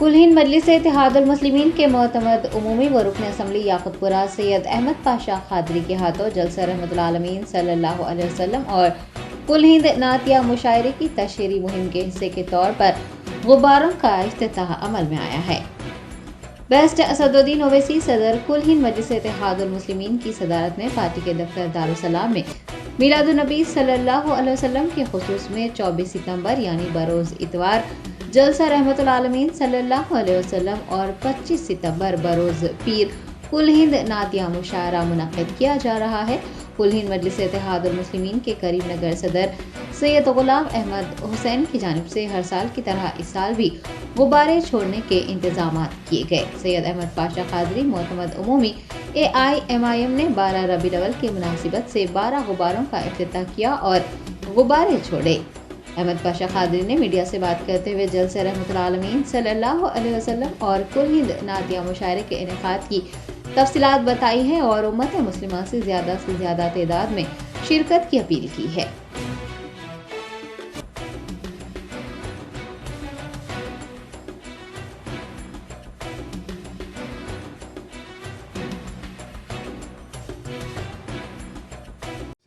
कुल हिंद मजलिस इत्तेहादुल मुस्लिमीन के मोतमद उमूमी व रुकन असम्बली याकुतपुरा सैयद अहमद पाशा खादरी के हाथों जलसा रहमतुल आलमीन सल्लल्लाहु अलैहि वसल्लम और कुल हिंद नातिया मुशायरे की तशहीरी मुहिम के हिस्से के तौर पर गुब्बारों का इफ्तिताह अमल में आया है। बेस्ट असदुद्दीन ओवैसी सदर कुल हिंद मजलिस इत्तेहादुल मुस्लिमीन की सदारत में पार्टी के दफ्तर दारुसलाम में मिलादुन्नबी सल्लल्लाहु अलैहि वसल्लम के खुसूस में 24 सितंबर यानी बरोज़ इतवार जलसा रहमतुल आलमीन सल्लल्लाहु अलैहि वसल्लम और 25 सितंबर बरोज़ पीर कुल हिंद नातिया मुशायरा मुनक़िद किया जा रहा है। कुल हिंद मजलिस इत्तेहादुल मुस्लिमीन के करीम नगर सदर सैयद गुलाम अहमद हुसैन की जानिब से हर साल की तरह इस साल भी गुब्बारे छोड़ने के इंतजाम किए गए। सैयद अहमद पाशा खादरी मोतमद उमूमी AIMIM ने 12 रबीउल अव्वल की मुनासिबत से 12 गुब्बारों का इफ्तिताह किया और गुब्बारे छोड़े। अहमद पाशा खादरी ने मीडिया से बात करते हुए जलसे रहमतुल आलमीन सल्लल्लाहु अलैहि वसल्लम और कुल हिंद नातिया मुशायरे के इनेकाद की तफसीलात बताई है और उम्मत मुस्लिमा से ज़्यादा तादाद में शिरकत की अपील की है।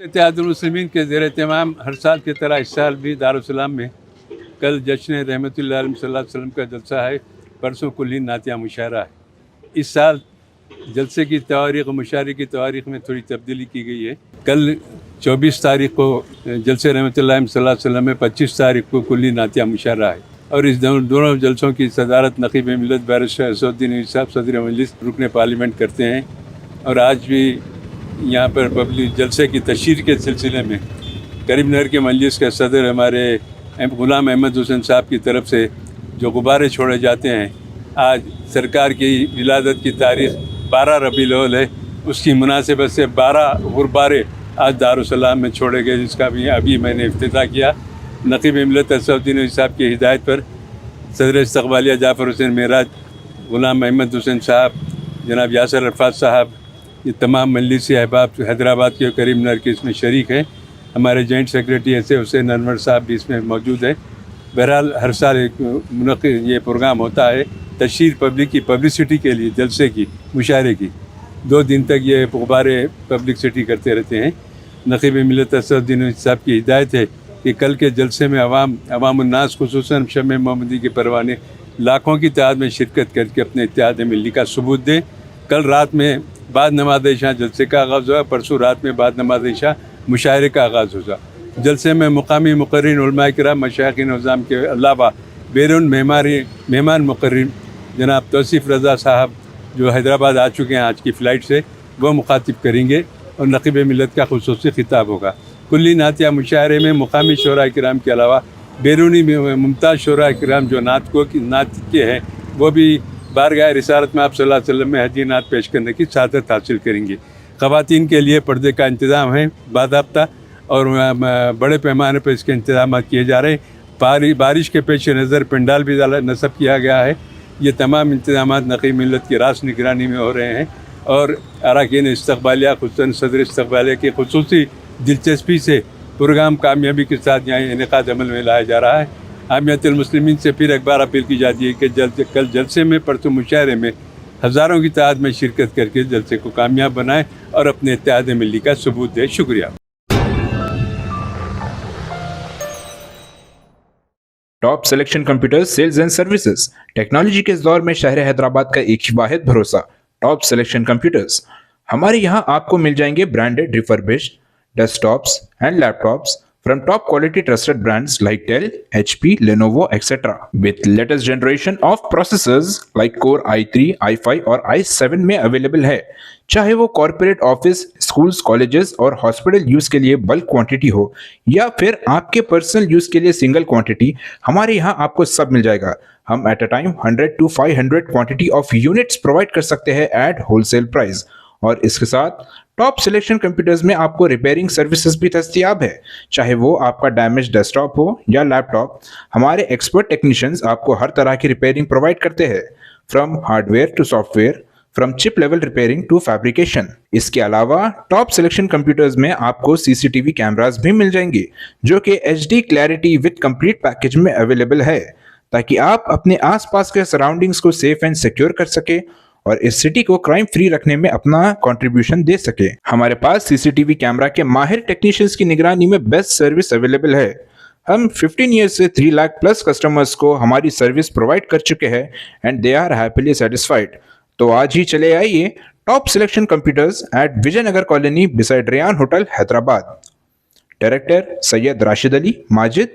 इत्तेहादुल मुस्लिमीन के ज़ेर एहतमाम हर साल की तरह इस साल भी दारुसलाम में कल जश्न रहमतुल्लाह अलैहि सल्लल्लाहु अलैहि वसल्लम का जलसा है, परसों कुल हिंद नातिया मुशायरा है। इस साल जलसे की तवारीख़ मुशायरे की तवारीख़ में थोड़ी तब्दीली की गई है। कल 24 तारीख़ को जलसे रहमतुल्लाह अलैहि सल्लल्लाहु अलैहि वसल्लम में 25 तारीख़ को कुल हिंद नातिया मुशायरा है और इस दोनों जलसों की सदारत नक़ीब मिल्लत बैरिस्टर असदुद्दीन ओवैसी साहब सदर मजलिस रुकन पार्लियामेंट करते हैं। और आज भी यहाँ पर पब्लिक जलसे की तशहीर के सिलसिले में करीम नगर के मजलिस के सदर हमारे गुलाम अहमद हुसैन साहब की तरफ से जो गुब्बारे छोड़े जाते हैं, आज सरकार की विलादत की तारीख़ 12 रबीउल अव्वल है, उसकी मुनासिबत से 12 गुब्बारे आज दारुसलाम में छोड़े गए, जिसका भी अभी मैंने इफ्तिताह किया। नक़ीब मिल्लत असदुद्दीन ओवैसी साहब की हिदायत पर सदर इस्तक़बालिया जाफ़र हुसैन मेराज, गुलाम अहमद हुसैन साहब, जनाब यासर अरफात साहब, ये तमाम मजलिसी अहबाब हैदराबाद के करीम नगर के इसमें शरीक हैं। हमारे जॉइंट सेक्रेटरी ऐसे हुसैन अनवर साहब भी इसमें मौजूद हैं। बहरहाल हर साल एक मुनक़्क़िद ये प्रोग्राम होता है तशहीर पब्लिक की पब्लिसिटी के लिए, जलसे की मुशायरे की 2 दिन तक ये गुब्बारे पब्लिसिटी करते रहते हैं। नक़ीब मिल्लत असदुद्दीन ओवैसी साहब की हिदायत है कि कल के जलसे में अवामुन्नास खुसूसन शम्मे मोहम्मदी के परवाने लाखों की तादाद में शिरकत करके अपने इत्तेहाद मिली का सबूत दें। कल रात में बाद नमाज इशा जलसे का आगाज़ हुआ, परसों रात में बाद नमाज इशा मुशायरे का आगाज़ हुआ। जलसे में मुकामी मुक़र्रिरीन उलमा किराम मशाइख़ निज़ाम के अलावा बैरून मेहमान मुक़र्रिरीन जनाब तौसीफ़ रज़ा साहब जो हैदराबाद आ चुके हैं आज की फ़्लाइट से, वो मुखातिब करेंगे और नक़ीब मिल्लत का ख़ुसूसी ख़िताब होगा। कुल्ली नातिया मुशायरे में मुकामी शोरा किराम के अलावा बैरूनी मुमताज़ शोरा किराम जो नात के हैं, वो भी बारगाह रिसालत में आप सल्लल्लाहु अलैहि वसल्लम में हदीया नात पेश करने की सआदत हासिल करेंगी। ख़वातीन के लिए पर्दे का इंतज़ाम है बाज़ाब्ता और बड़े पैमाने पर इसके इंतज़ाम किए जा रहे हैं। बारिश के पेश नज़र पंडाल भी नस्ब किया गया है। ये तमाम इंतज़ाम नक़ीब मिल्लत की रास निगरानी में हो रहे हैं और अरकान इस्तक़बालिया खुसूसन सदर इस्तक़बालिया की खुसूसी दिलचस्पी से प्रोग्राम कामयाबी के साथ यहाँ इनेकाद अमल में लाया जा रहा है। आमियतुल मुस्लिमीन से फिर एक बार अपील की जाती है कि कल जलसे में परसों मुशायरे में हज़ारों की तादाद में शिरकत करके जलसे को कामयाब बनाएं और अपने इत्तेहाद मिली का सबूत दें। शुक्रिया। Top selection computers sales and services technology के इस दौर में शहर हैदराबाद का एक ही वाहिद भरोसा टॉप सिलेक्शन कंप्यूटर्स। हमारे यहाँ आपको मिल जाएंगे branded refurbished desktops and laptops from top quality trusted brands like Dell, HP, Lenovo, etc. with latest generation of processors like Core i3, i5 और i7 में अवेलेबल है। चाहे वो कॉर्पोरेट ऑफिस, स्कूल्स, कॉलेजेस और हॉस्पिटल यूज के लिए bulk quantity हो या फिर आपके पर्सनल यूज के लिए सिंगल क्वांटिटी, हमारे यहाँ आपको सब मिल जाएगा। हम at a time 100 to 500 quantity of units provide कर सकते हैं एट होलसेल प्राइस। और इसके साथ टॉप सिलेक्शन कंप्यूटर्स में आपको रिपेयरिंग सर्विसेज भी दस्तयाब है। चाहे वो आपका डैमेज डेस्कटॉप हो या लैपटॉप, हमारे एक्सपर्ट टेक्नीशियंस आपको हर तरह की रिपेयरिंग प्रोवाइड करते हैं, from hardware to software, from chip level repairing to fabrication. इसके अलावा टॉप सिलेक्शन कंप्यूटर्स में आपको सीसीटीवी कैमरास भी मिल जाएंगे जो कि HD clarity with complete package में अवेलेबल है, ताकि आप अपने आसपास के सराउंडिंग्स को सेफ एंड सिक्योर कर सके और इस सिटी को क्राइम फ्री रखने में अपना कंट्रीब्यूशन दे सके। हमारे पास सीसीटीवी कैमरा के माहिर टेक्नीशियंस की निगरानी में बेस्ट सर्विस अवेलेबल है। हम 15 ईयर्स से 3 लाख प्लस कस्टमर्स को हमारी सर्विस प्रोवाइड कर चुके हैं and they are happily satisfied. तो आज ही चले आइए top selection computers at Vijayanagar colony beside Rayan hotel Hyderabad. Director Syed Rashid Ali Majid,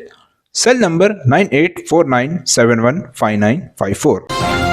cell number 9849715954।